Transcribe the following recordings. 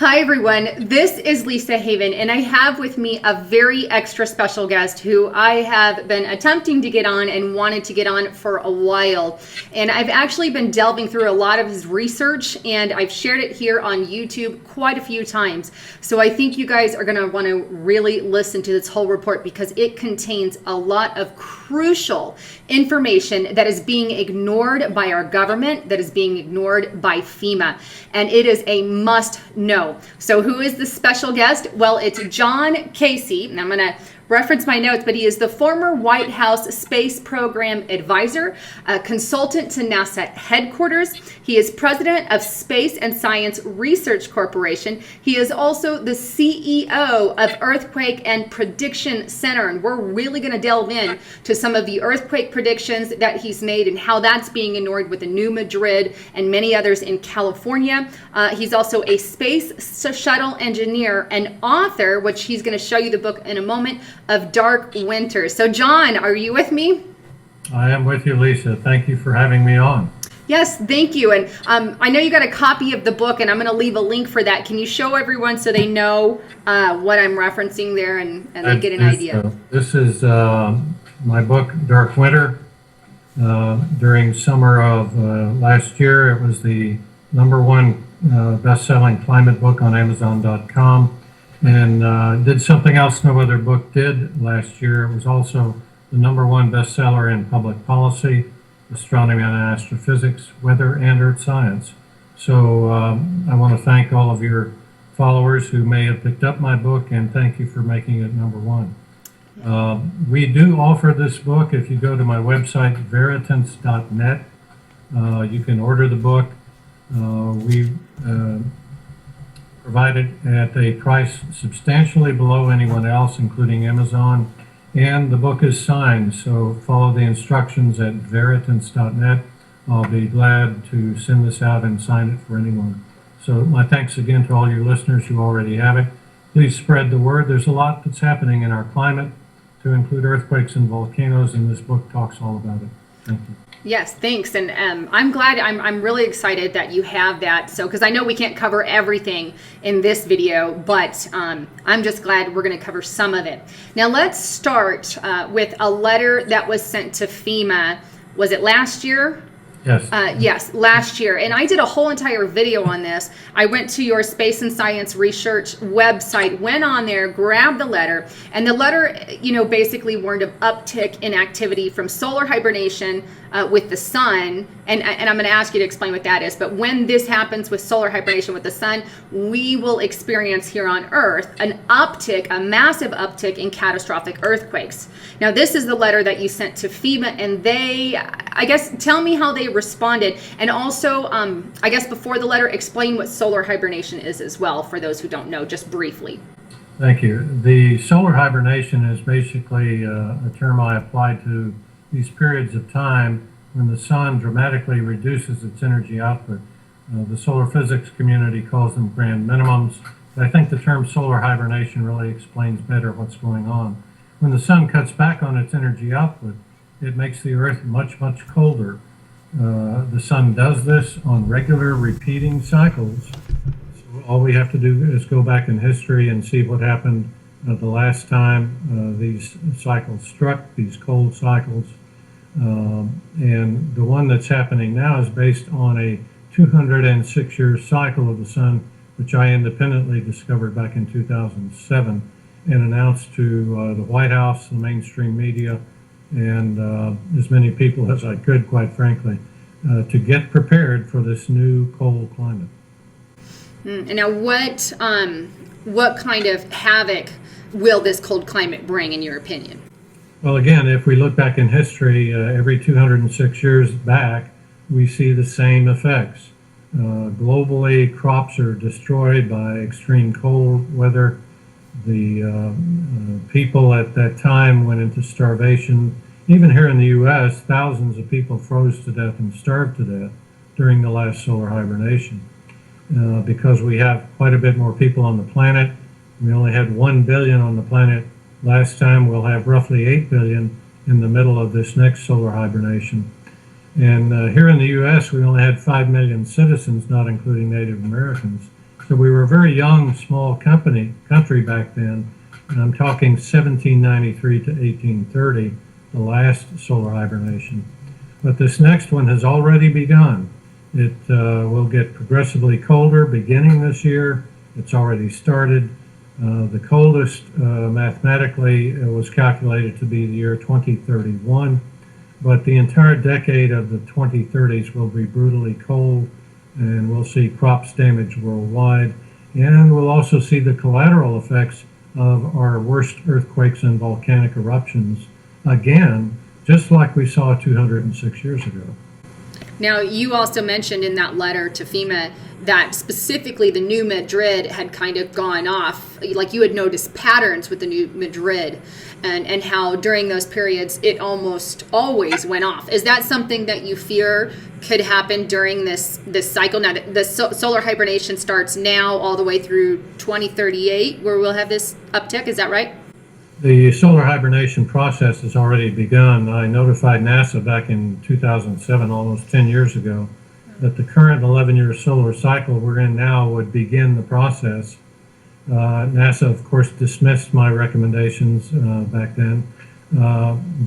Hi, everyone. This is Lisa Haven, and I have with me a very extra special guest who I have been attempting to get on and wanted to get on for a while. And I've actually been delving through a lot of his research, and I've shared it here on YouTube quite a few times. So I think you guys are going to want to really listen to this whole report because it contains a lot of crucial information that is being ignored by our government, that is being ignored by FEMA, and it is a must know. So who is the special guest? Well, it's John Casey, and I'm going to reference my notes, but he is the former White House Space Program Advisor, a consultant to NASA headquarters. He is president of Space and Science Research Corporation. He is also the CEO of Earthquake and Prediction Center, and we're really going to delve in to some of the earthquake predictions that he's made and how that's being ignored with the New Madrid and many others in California. He's also a space shuttle engineer and author, which he's going to show you the book in a moment, of Dark Winter. So John, are you with me? I am with you, Lisa. Thank you for having me on. Yes, thank you. And I know you got a copy of the book, and I'm going to leave a link for that. Can you show everyone so they know what I'm referencing there and they get an idea? This is my book, Dark Winter. During summer of last year, it was the #1 best-selling climate book on Amazon.com. And did something else no other book did last year. It was also the #1 bestseller in public policy, astronomy and astrophysics, weather, and earth science. So I want to thank all of your followers who may have picked up my book, and thank you for making it #1. We do offer this book. If you go to my website, veritance.net, you can order the book. We provided at a price substantially below anyone else, including Amazon, and the book is signed, so follow the instructions at veritance.net. I'll be glad to send this out and sign it for anyone. So my thanks again to all your listeners who already have it. Please spread the word. There's a lot that's happening in our climate, to include earthquakes and volcanoes, and this book talks all about it. Thank you. Yes, thanks. And I'm glad, I'm really excited that you have that. So, because I know we can't cover everything in this video, but I'm just glad we're going to cover some of it. Now, let's start with a letter that was sent to FEMA. Was it last year? Yes. Yes, last year. And I did a whole entire video on this. I went to your Space and Science Research website, went on there, grabbed the letter, and the letter, basically warned of uptick in activity from solar hibernation with the sun. And I'm going to ask you to explain what that is. But when this happens with solar hibernation with the sun, we will experience here on Earth an uptick, a massive uptick in catastrophic earthquakes. Now, this is the letter that you sent to FEMA, and they, I guess, tell me how they responded. And also, I guess before the letter, explain what solar hibernation is as well, for those who don't know, just briefly. Thank you. The solar hibernation is basically a term I applied to these periods of time when the sun dramatically reduces its energy output. The solar physics community calls them grand minimums, but I think the term solar hibernation really explains better what's going on. When the sun cuts back on its energy output, it makes the Earth much, much colder. The sun does this on regular repeating cycles. So all we have to do is go back in history and see what happened the last time these cycles struck, these cold cycles. And the one that's happening now is based on a 206-year cycle of the sun, which I independently discovered back in 2007 and announced to the White House, the mainstream media, and as many people as I could, quite frankly, to get prepared for this new cold climate. And now, what kind of havoc will this cold climate bring, in your opinion? Well, again, if we look back in history, every 206 years back, we see the same effects. Globally, crops are destroyed by extreme cold weather. The people at that time went into starvation. Even here in the U.S., thousands of people froze to death and starved to death during the last solar hibernation. Because we have quite a bit more people on the planet. We only had 1 billion on the planet last time. We'll have roughly 8 billion in the middle of this next solar hibernation. And here in the U.S., we only had 5 million citizens, not including Native Americans. So we were a very young, small country back then. And I'm talking 1793 to 1830, the last solar hibernation. But this next one has already begun. It will get progressively colder beginning this year. It's already started. The coldest mathematically was calculated to be the year 2031, but the entire decade of the 2030s will be brutally cold, and we'll see crops damaged worldwide, and we'll also see the collateral effects of our worst earthquakes and volcanic eruptions again, just like we saw 206 years ago. Now, you also mentioned in that letter to FEMA that specifically the New Madrid had kind of gone off, like you had noticed patterns with the New Madrid and how during those periods it almost always went off. Is that something that you fear could happen during this cycle? Now, the solar hibernation starts now all the way through 2038, where we'll have this uptick. Is that right? The solar hibernation process has already begun. I notified NASA back in 2007, almost 10 years ago, that the current 11-year solar cycle we're in now would begin the process. NASA, of course, dismissed my recommendations back then,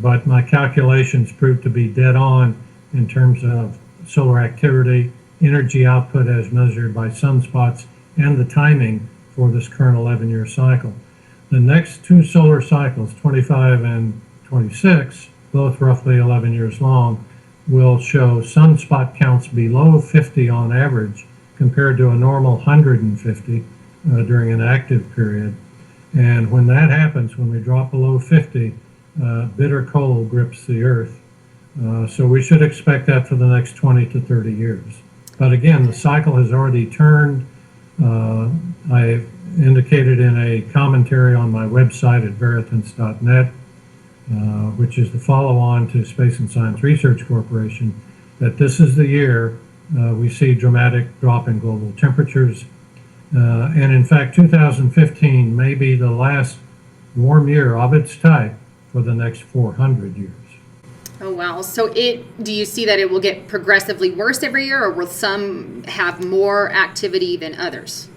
but my calculations proved to be dead on in terms of solar activity, energy output as measured by sunspots, and the timing for this current 11-year cycle. The next two solar cycles, 25 and 26, both roughly 11 years long, will show sunspot counts below 50 on average compared to a normal 150 during an active period. And when that happens, when we drop below 50, bitter cold grips the earth. So we should expect that for the next 20 to 30 years. But again, the cycle has already turned. I've indicated in a commentary on my website at veritans.net, which is the follow-on to Space and Science Research Corporation, that this is the year we see dramatic drop in global temperatures. And in fact, 2015 may be the last warm year of its type for the next 400 years. Oh, wow. So do you see that it will get progressively worse every year, or will some have more activity than others?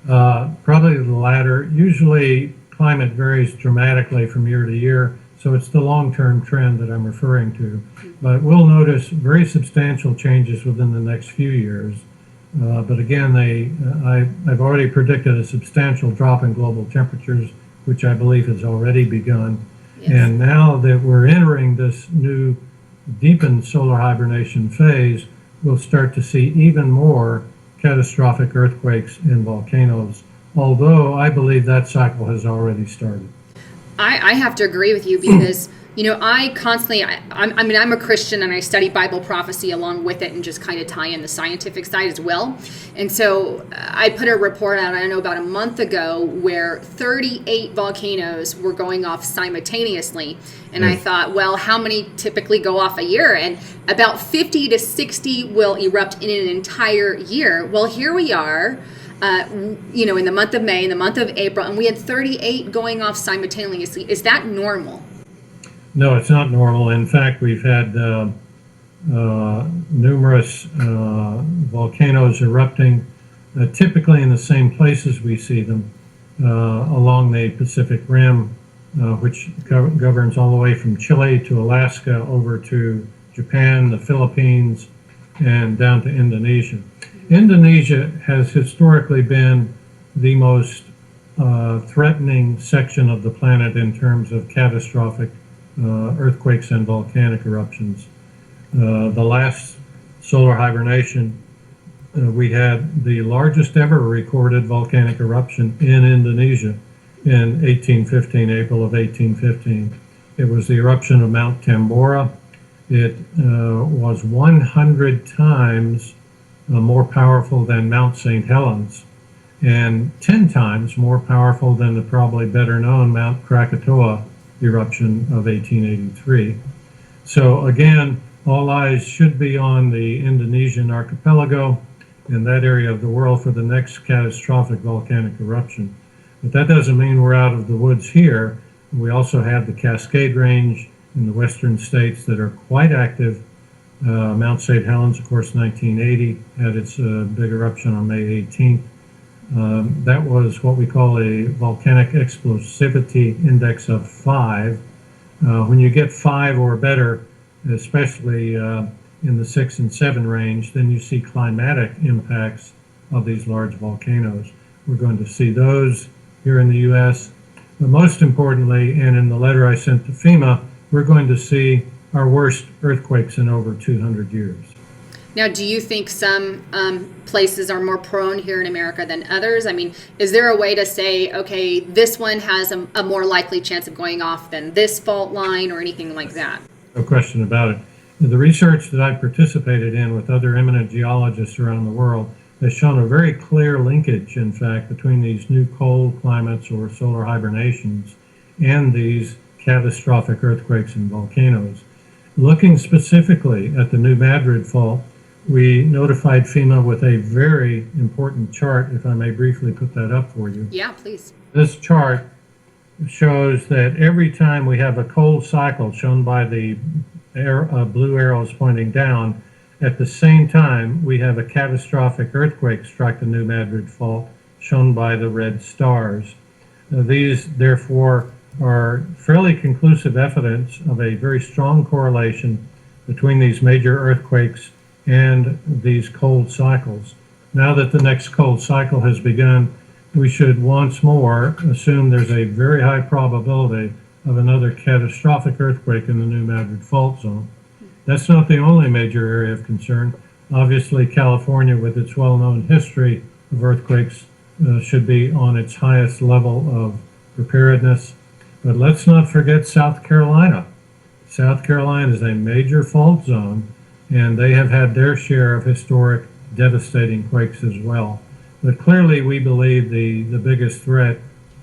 Probably the latter. Usually climate varies dramatically from year to year, so it's the long-term trend that I'm referring to. But we'll notice very substantial changes within the next few years. But again, I've already predicted a substantial drop in global temperatures, which I believe has already begun. Yes. And now that we're entering this new deepened solar hibernation phase, we'll start to see even more catastrophic earthquakes and volcanoes, although I believe that cycle has already started. I have to agree with you because, I constantly, I'm a Christian and I study Bible prophecy along with it and just kind of tie in the scientific side as well. And so I put a report out, I don't know, about a month ago where 38 volcanoes were going off simultaneously. And I thought, well, how many typically go off a year? And about 50 to 60 will erupt in an entire year. Well, here we are. In the month of May, in the month of April, and we had 38 going off simultaneously. Is that normal? No, it's not normal. In fact, we've had numerous volcanoes erupting, typically in the same places we see them, along the Pacific Rim, which governs all the way from Chile to Alaska over to Japan, the Philippines, and down to Indonesia. Indonesia has historically been the most threatening section of the planet in terms of catastrophic earthquakes and volcanic eruptions. The last solar hibernation, we had the largest ever recorded volcanic eruption in Indonesia in 1815, April of 1815. It was the eruption of Mount Tambora. It was 100 times more powerful than Mount St. Helens, and 10 times more powerful than the probably better known Mount Krakatoa eruption of 1883. So again, all eyes should be on the Indonesian archipelago in that area of the world for the next catastrophic volcanic eruption. But that doesn't mean we're out of the woods here. We also have the Cascade Range in the western states that are quite active. Mount St. Helens, of course, 1980, had its big eruption on May 18th. That was what we call a volcanic explosivity index of 5. When you get 5 or better, especially in the 6 and 7 range, then you see climatic impacts of these large volcanoes. We're going to see those here in the U.S. But most importantly, and in the letter I sent to FEMA, we're going to see our worst earthquakes in over 200 years. Now, do you think some places are more prone here in America than others? I mean, is there a way to say, okay, this one has a more likely chance of going off than this fault line or anything like that? No question about it. The research that I participated in with other eminent geologists around the world has shown a very clear linkage, in fact, between these new cold climates or solar hibernations and these catastrophic earthquakes and volcanoes. Looking specifically at the New Madrid fault, we notified FEMA with a very important chart, if I may briefly put that up for you. Yeah, please. This chart shows that every time we have a cold cycle, shown by the blue arrows pointing down, at the same time we have a catastrophic earthquake strike the New Madrid fault, shown by the red stars. These, therefore, are fairly conclusive evidence of a very strong correlation between these major earthquakes and these cold cycles. Now that the next cold cycle has begun, we should once more assume there's a very high probability of another catastrophic earthquake in the New Madrid fault zone. That's not the only major area of concern. Obviously, California, with its well-known history of earthquakes, should be on its highest level of preparedness. But let's not forget South Carolina. South Carolina is a major fault zone, and they have had their share of historic, devastating quakes as well. But clearly, we believe the biggest threat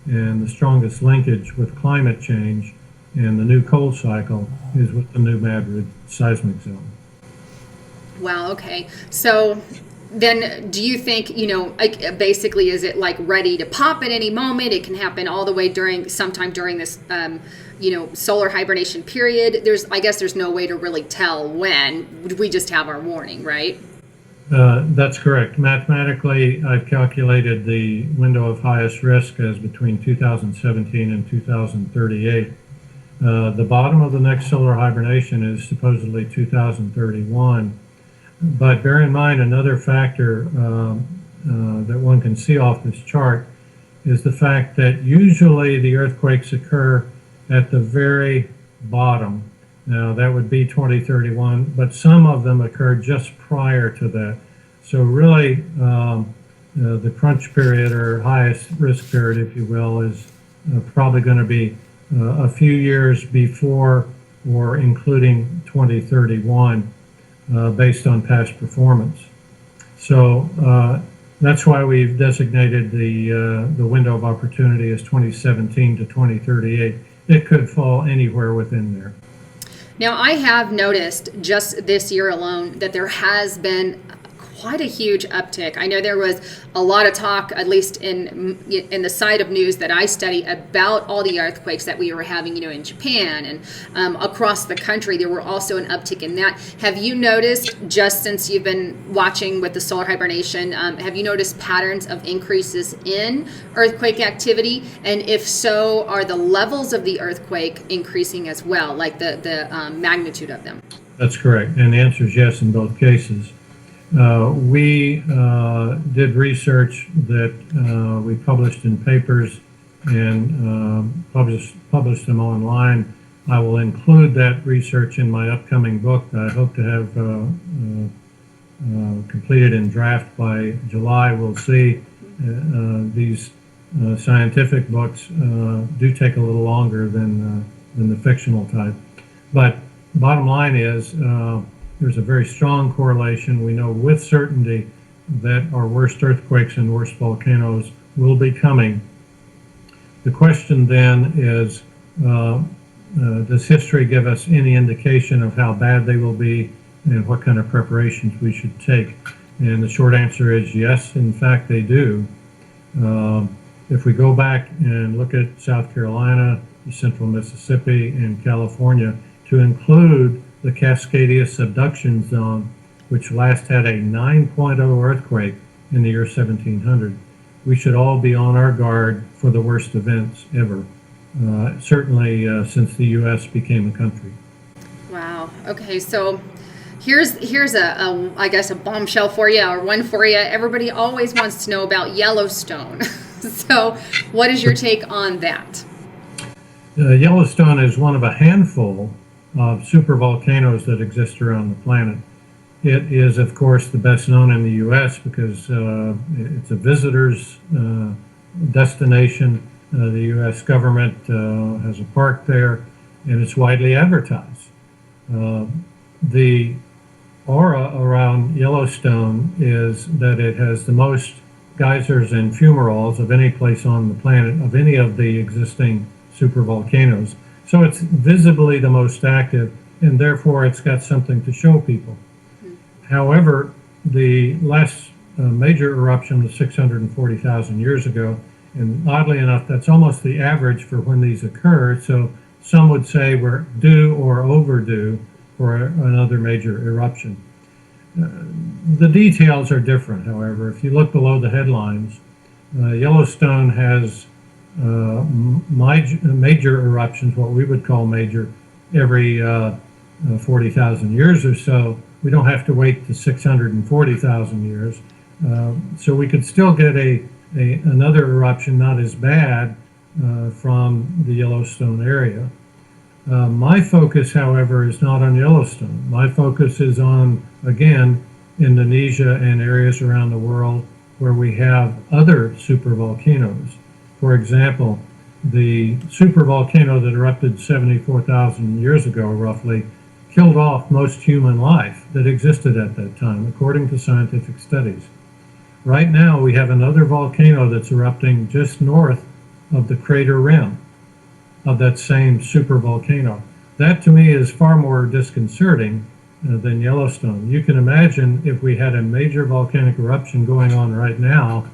and the strongest linkage with climate change and the new cold cycle is with the New Madrid seismic zone. Wow, okay. So then do you think, like, basically, is it like ready to pop at any moment? It can happen all the way sometime during this, solar hibernation period. I guess there's no way to really tell when. We just have our warning, right? That's correct. Mathematically, I've calculated the window of highest risk as between 2017 and 2038. The bottom of the next solar hibernation is supposedly 2031. But bear in mind another factor that one can see off this chart is the fact that usually the earthquakes occur at the very bottom. Now that would be 2031, but some of them occur just prior to that. So really the crunch period or highest risk period, if you will, is probably going to be a few years before or including 2031 based on past performance. So that's why we've designated the window of opportunity as 2017 to 2038. It could fall anywhere within there. Now, I have noticed just this year alone that there has been quite a huge uptick. I know there was a lot of talk, at least in the side of news that I study, about all the earthquakes that we were having, in Japan and across the country. There were also an uptick in that. Have you noticed, just since you've been watching with the solar hibernation, have you noticed patterns of increases in earthquake activity? And if so, are the levels of the earthquake increasing as well, like the magnitude of them? That's correct. And the answer is yes in both cases. We did research that we published in papers and published them online. I will include that research in my upcoming book that I hope to have completed in draft by July. We'll see. These scientific books do take a little longer than the fictional type. But bottom line is, there's a very strong correlation. We know with certainty that our worst earthquakes and worst volcanoes will be coming. The question then is, does history give us any indication of how bad they will be and what kind of preparations we should take? And the short answer is yes, in fact they do. If we go back and look at South Carolina, the central Mississippi, and California, to include the Cascadia subduction zone, which last had a 9.0 earthquake in the year 1700. we should all be on our guard for the worst events ever, certainly since the U.S. became a country. Wow. Okay, so here's I guess a bombshell for you, or one for you. Everybody always wants to know about Yellowstone. So what is your take on that? Yellowstone is one of a handful of supervolcanoes that exist around the planet. It is, of course, the best known in the U.S. because it's a visitor's destination. The U.S. government has a park there, and it's widely advertised. The aura around Yellowstone is that it has the most geysers and fumaroles of any place on the planet, of any of the existing supervolcanoes. So it's visibly the most active, and therefore it's got something to show people. However, the last major eruption was 640,000 years ago, and oddly enough, that's almost the average for when these occurred. So some would say we're due or overdue for another major eruption. The details are different, however. If you look below the headlines, Yellowstone has major eruptions, what we would call major, every 40,000 years or so. We don't have to wait to 640,000 years. So we could still get another eruption, not as bad, from the Yellowstone area. My focus, however, is not on Yellowstone. My focus is on, again, Indonesia and areas around the world where we have other supervolcanoes. For example, the supervolcano that erupted 74,000 years ago, roughly, killed off most human life that existed at that time, according to scientific studies. Right now, we have another volcano that's erupting just north of the crater rim of that same supervolcano. That, to me, is far more disconcerting than Yellowstone. You can imagine if we had a major volcanic eruption going on right now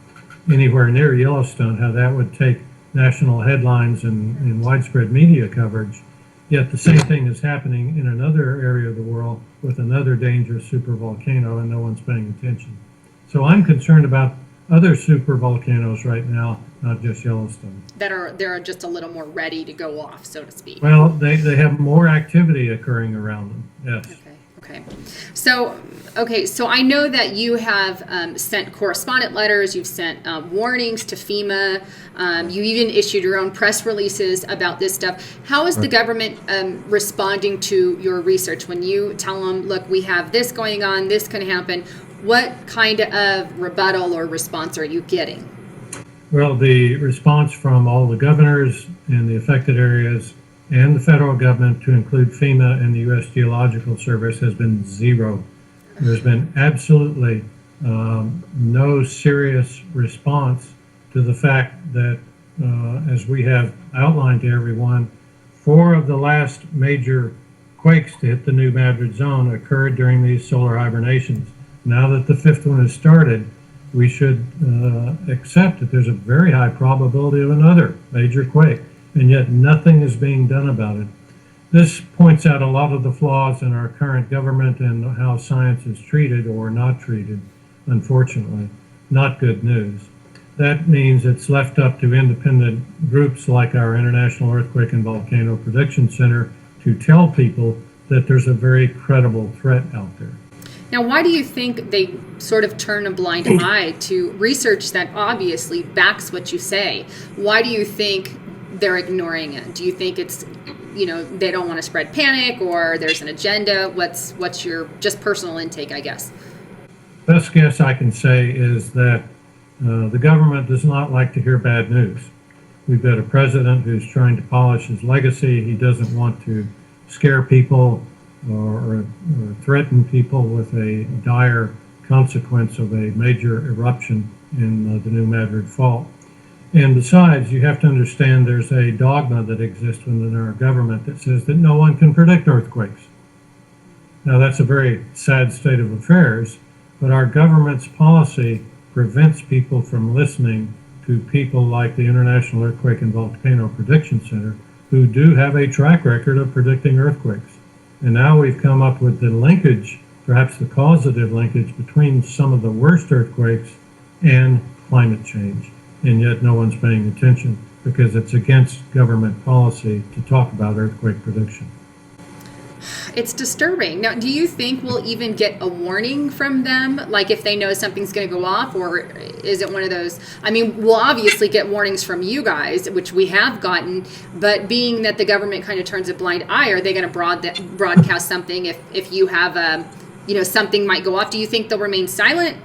anywhere near Yellowstone, how that would take national headlines and widespread media coverage. Yet the same thing is happening in another area of the world with another dangerous supervolcano, and no one's paying attention. So I'm concerned about other supervolcanoes right now, not just Yellowstone. They're just a little more ready to go off, so to speak. Well, they have more activity occurring around them, yes. Okay. So I know that you have sent correspondent letters, you've sent warnings to FEMA, you even issued your own press releases about this stuff. How is the government responding to your research when you tell them, look, we have this going on, this can happen? What kind of rebuttal or response are you getting? Well, the response from all the governors in the affected areas and the federal government, to include FEMA and the U.S. Geological Service, has been zero. There's been absolutely no serious response to the fact that, as we have outlined to everyone, 4 of the last major quakes to hit the New Madrid zone occurred during these solar hibernations. Now that the 5th one has started, we should accept that there's a very high probability of another major quake, and yet nothing is being done about it. This points out a lot of the flaws in our current government and how science is treated or not treated, unfortunately. Not good news. That means it's left up to independent groups like our International Earthquake and Volcano Prediction Center to tell people that there's a very credible threat out there. Now, why do you think they sort of turn a blind eye to research that obviously backs what you say? Why do you think they're ignoring it? Do you think it's, they don't want to spread panic, or there's an agenda? What's your just personal intake, I guess? Best guess I can say is that the government does not like to hear bad news. We've got a president who's trying to polish his legacy. He doesn't want to scare people or threaten people with a dire consequence of a major eruption in the New Madrid Fault. And besides, you have to understand there's a dogma that exists within our government that says that no one can predict earthquakes. Now, that's a very sad state of affairs, but our government's policy prevents people from listening to people like the International Earthquake and Volcano Prediction Center, who do have a track record of predicting earthquakes. And now we've come up with the linkage, perhaps the causative linkage, between some of the worst earthquakes and climate change. and yet no one's paying attention because it's against government policy to talk about earthquake prediction. It's disturbing. Now, do you think we'll even get a warning from them, like if they know something's going to go off, or is it one of those? I mean, we'll obviously get warnings from you guys, which we have gotten, but being that the government kind of turns a blind eye, are they going to broadcast something if you have a, something might go off? Do you think they'll remain silent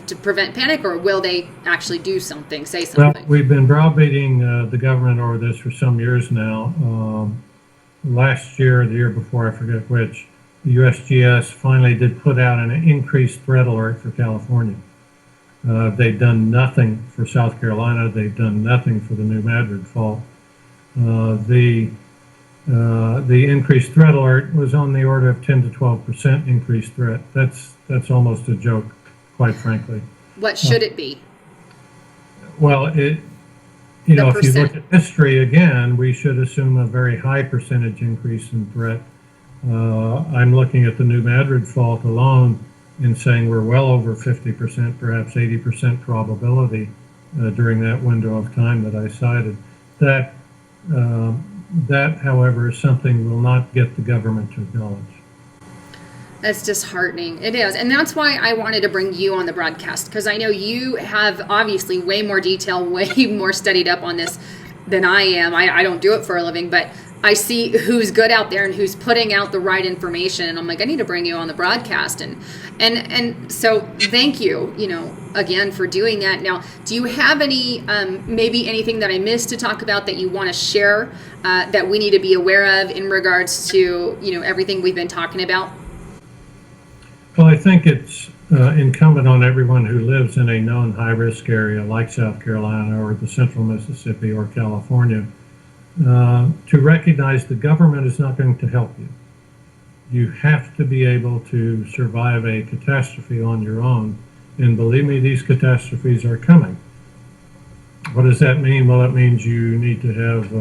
to prevent panic, or will they actually do something, say something? Well, we've been browbeating the government over this for some years now. Last year, the year before, I forget which, the USGS finally did put out an increased threat alert for California. They've done nothing for South Carolina. They've done nothing for the New Madrid fault. The increased threat alert was on the order of 10 to 12% increased threat. That's almost a joke, quite frankly. What should it be? Well, if you look at history again, we should assume a very high percentage increase in threat. I'm looking at the New Madrid fault alone and saying we're well over 50%, perhaps 80% probability during that window of time that I cited. That, however, is something we'll not get the government to acknowledge. That's disheartening. It is. And that's why I wanted to bring you on the broadcast, because I know you have obviously way more detail, way more studied up on this than I am. I don't do it for a living, but I see who's good out there and who's putting out the right information. And I'm like, I need to bring you on the broadcast. And so thank you, again, for doing that. Now, do you have any, maybe anything that I missed to talk about that you want to share that we need to be aware of in regards to, everything we've been talking about? Well, I think it's incumbent on everyone who lives in a known high-risk area like South Carolina or the central Mississippi or California to recognize the government is not going to help you. You have to be able to survive a catastrophe on your own. And believe me, these catastrophes are coming. What does that mean? Well, it means you need to have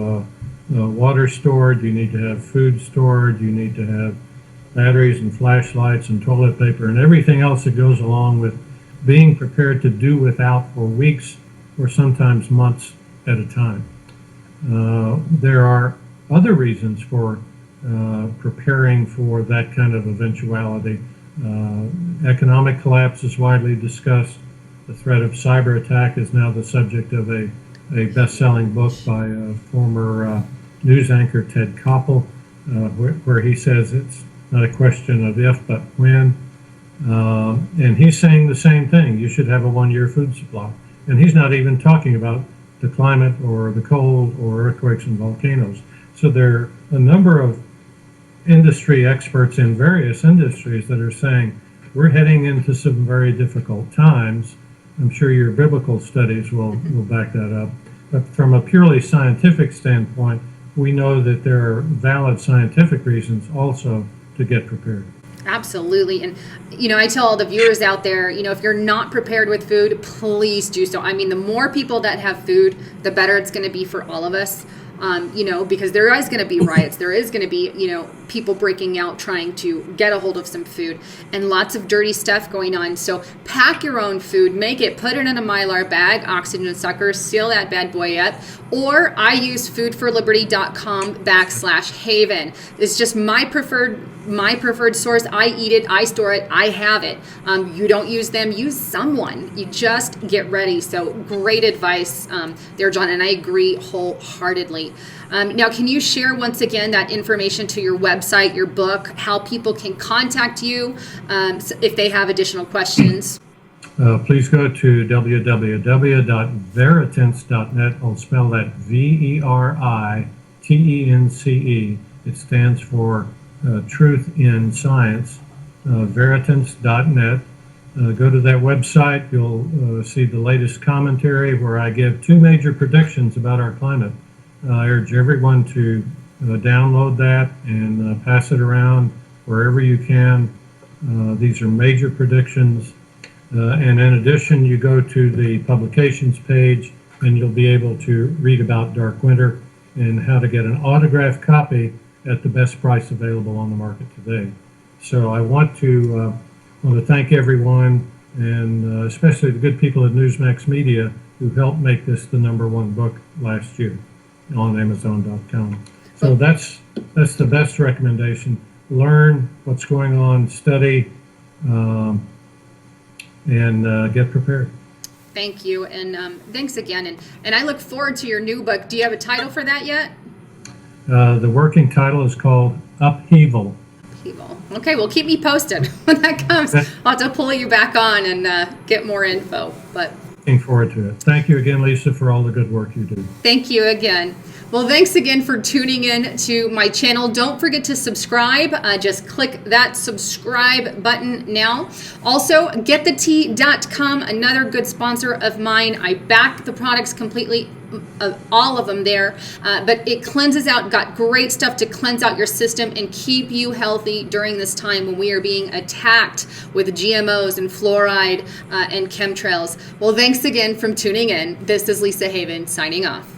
water stored, you need to have food stored, you need to have batteries and flashlights and toilet paper and everything else that goes along with being prepared to do without for weeks or sometimes months at a time. There are other reasons for preparing for that kind of eventuality. Economic collapse is widely discussed. The threat of cyber attack is now the subject of a best-selling book by former news anchor Ted Koppel, where he says it's not a question of if, but when. And he's saying the same thing. You should have a one-year food supply. And he's not even talking about the climate or the cold or earthquakes and volcanoes. So there are a number of industry experts in various industries that are saying we're heading into some very difficult times. I'm sure your biblical studies will back that up. But from a purely scientific standpoint, we know that there are valid scientific reasons also to get prepared. Absolutely. And, I tell all the viewers out there, if you're not prepared with food, please do so. I mean, the more people that have food, the better it's going to be for all of us. Because there is going to be riots. There is going to be, people breaking out trying to get a hold of some food and lots of dirty stuff going on. So pack your own food, put it in a Mylar bag, oxygen sucker, seal that bad boy up. Or I use foodforliberty.com/haven. It's just my preferred source. I eat it, I store it, I have it. You don't use them, use someone. You just get ready. So great advice there, John, and I agree wholeheartedly. Now, can you share once again that information to your website, your book, how people can contact you if they have additional questions? Please go to www.veritence.net. I'll spell that VERITENCE. It stands for Truth in Science, veritence.net. Go to that website. You'll see the latest commentary where I give two major predictions about our climate. I urge everyone to download that and pass it around wherever you can. These are major predictions. And in addition, you go to the publications page and you'll be able to read about Dark Winter and how to get an autographed copy at the best price available on the market today. So I want to thank everyone, and especially the good people at Newsmax Media, who helped make this the #1 book last year on Amazon.com. So that's the best recommendation. Learn what's going on, study, and get prepared. Thank you, and thanks again. And I look forward to your new book. Do you have a title for that yet? The working title is called Upheaval. Upheaval. Okay, well, keep me posted when that comes. I'll have to pull you back on and get more info. But Looking forward to it. Thank you again, Lisa, for all the good work you do. thank you again. Well, thanks again for tuning in to my channel. Don't forget to subscribe. Just click that subscribe button now. Also, getthetea.com, another good sponsor of mine. I back the products completely, all of them there, but it cleanses out, got great stuff to cleanse out your system and keep you healthy during this time when we are being attacked with GMOs and fluoride and chemtrails. Well, thanks again for tuning in. This is Lisa Haven signing off.